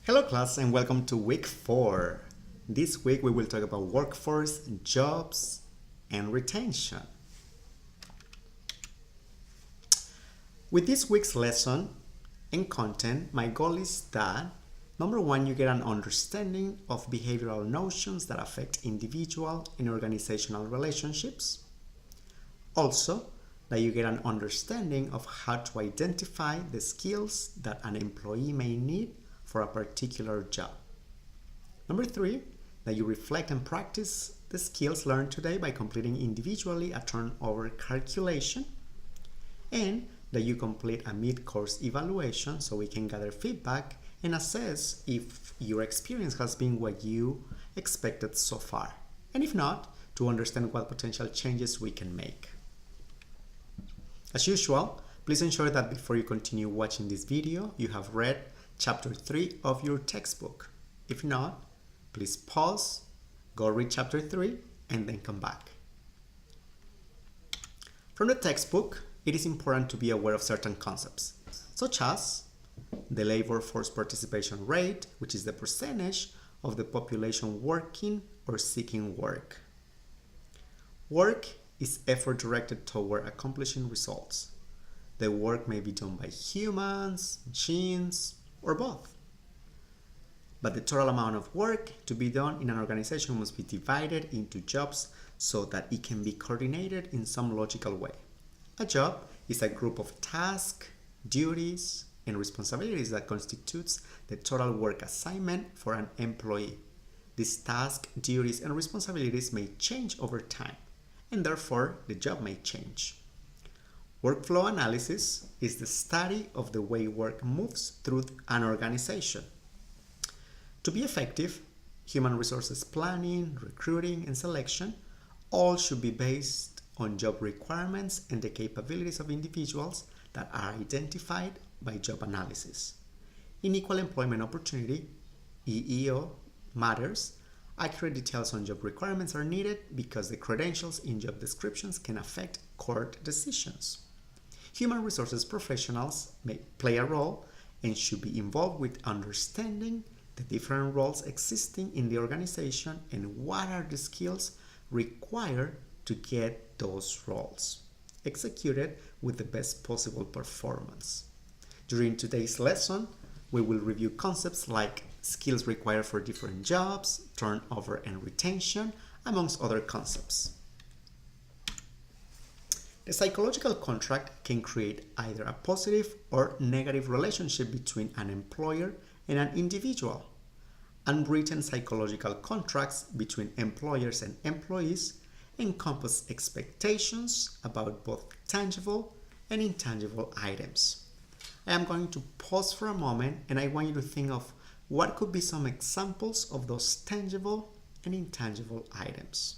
Hello class and welcome to week 4. This week we will talk about workforce, jobs, and retention. With this week's lesson and content, my goal is that number 1, you get an understanding of behavioral notions that affect individual and organizational relationships. Also, that you get an understanding of how to identify the skills that an employee may need for a particular job. Number 3, that you reflect and practice the skills learned today by completing individually a turnover calculation, and that you complete a mid-course evaluation so we can gather feedback and assess if your experience has been what you expected so far, and if not, to understand what potential changes we can make. As usual, please ensure that before you continue watching this video, you have read Chapter 3 of your textbook. If not, please pause, go read Chapter 3, and then come back. From the textbook, it is important to be aware of certain concepts, such as the labor force participation rate, which is the percentage of the population working or seeking work. Work is effort directed toward accomplishing results. The work may be done by humans, machines, or both. But the total amount of work to be done in an organization must be divided into jobs so that it can be coordinated in some logical way. A job is a group of tasks, duties, and responsibilities that constitutes the total work assignment for an employee. These tasks, duties, and responsibilities may change over time, and therefore the job may change. Workflow analysis is the study of the way work moves through an organization. To be effective, human resources planning, recruiting, and selection all should be based on job requirements and the capabilities of individuals that are identified by job analysis. In equal employment opportunity, EEO matters. Accurate details on job requirements are needed because the credentials in job descriptions can affect court decisions. Human resources professionals may play a role and should be involved with understanding the different roles existing in the organization and what are the skills required to get those roles executed with the best possible performance. During today's lesson, we will review concepts like skills required for different jobs, turnover and retention, amongst other concepts. The psychological contract can create either a positive or negative relationship between an employer and an individual. Unwritten psychological contracts between employers and employees encompass expectations about both tangible and intangible items. I am going to pause for a moment and I want you to think of what could be some examples of those tangible and intangible items.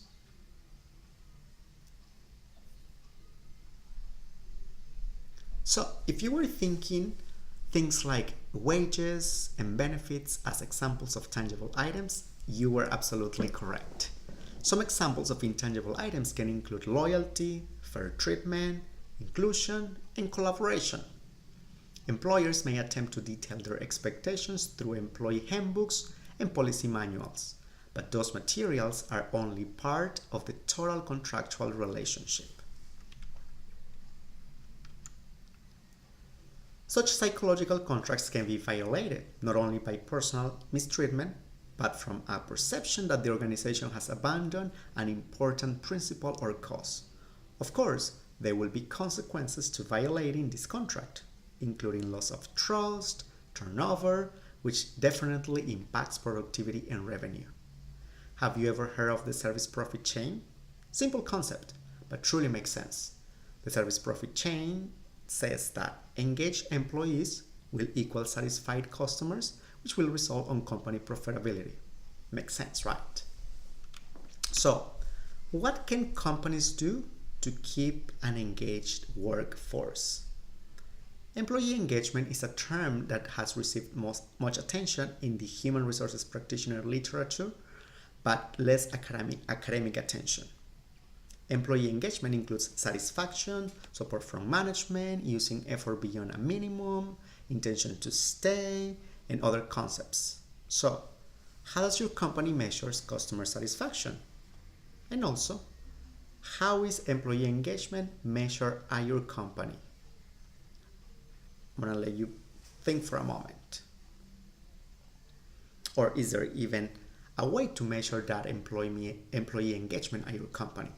So, if you were thinking things like wages and benefits as examples of tangible items, you were absolutely correct. Some examples of intangible items can include loyalty, fair treatment, inclusion, and collaboration. Employers may attempt to detail their expectations through employee handbooks and policy manuals, but those materials are only part of the total contractual relationship. Such psychological contracts can be violated not only by personal mistreatment, but from a perception that the organization has abandoned an important principle or cause. Of course, there will be consequences to violating this contract, including loss of trust, turnover, which definitely impacts productivity and revenue. Have you ever heard of the service profit chain? Simple concept, but truly makes sense. The service profit chain says that engaged employees will equal satisfied customers, which will result on company profitability. Makes sense, right? So, what can companies do to keep an engaged workforce? Employee engagement is a term that has received much attention in the human resources practitioner literature, but less academic attention. Employee engagement includes satisfaction, support from management, using effort beyond a minimum, intention to stay, and other concepts. So, how does your company measure customer satisfaction? And also, how is employee engagement measured at your company? I'm going to let you think for a moment. Or is there even a way to measure that employee engagement at your company?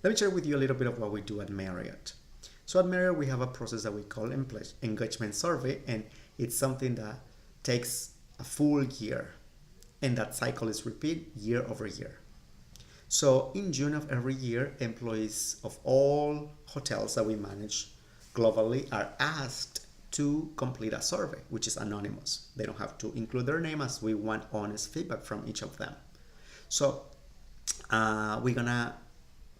Let me share with you a little bit of what we do at Marriott. So at Marriott, we have a process that we call engagement survey, and it's something that takes a full year, and that cycle is repeated year over year. So in June of every year, employees of all hotels that we manage globally are asked to complete a survey, which is anonymous. They don't have to include their name, as we want honest feedback from each of them. So we're gonna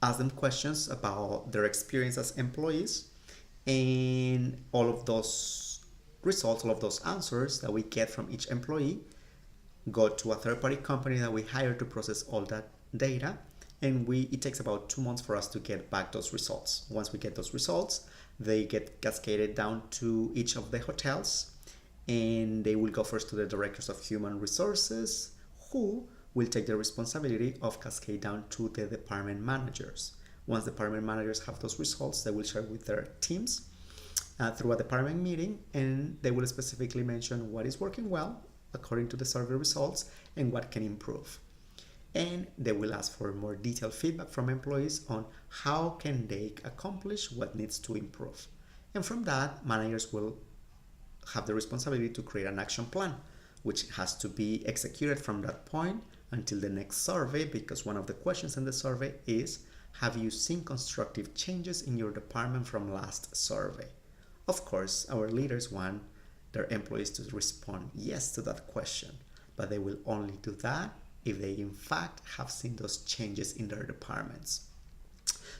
ask them questions about their experience as employees, and all of those results, all of those answers that we get from each employee go to a third-party company that we hire to process all that data, and it takes about 2 months for us to get back those results. Once we get those results, they get cascaded down to each of the hotels, and they will go first to the directors of human resources, who will take the responsibility of cascade down to the department managers. Once the department managers have those results, they will share with their teams through a department meeting, and they will specifically mention what is working well according to the survey results and what can improve. And they will ask for more detailed feedback from employees on how can they accomplish what needs to improve. And from that, managers will have the responsibility to create an action plan, which has to be executed from that point until the next survey, because one of the questions in the survey is, have you seen constructive changes in your department from last survey? Of course, our leaders want their employees to respond yes to that question, but they will only do that if they in fact have seen those changes in their departments.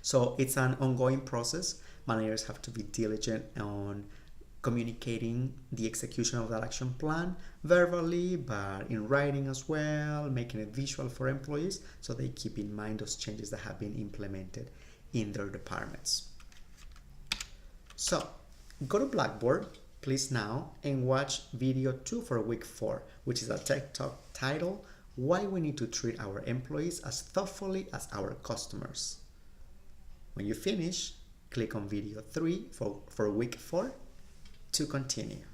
So it's an ongoing process. Managers have to be diligent on communicating the execution of that action plan verbally, but in writing as well, making it visual for employees so they keep in mind those changes that have been implemented in their departments. So go to Blackboard, please, now, and watch video 2 for week 4, which is a TED Talk titled, Why We Need to Treat Our Employees as Thoughtfully as Our Customers. When you finish, click on video 3 for week 4 to continue.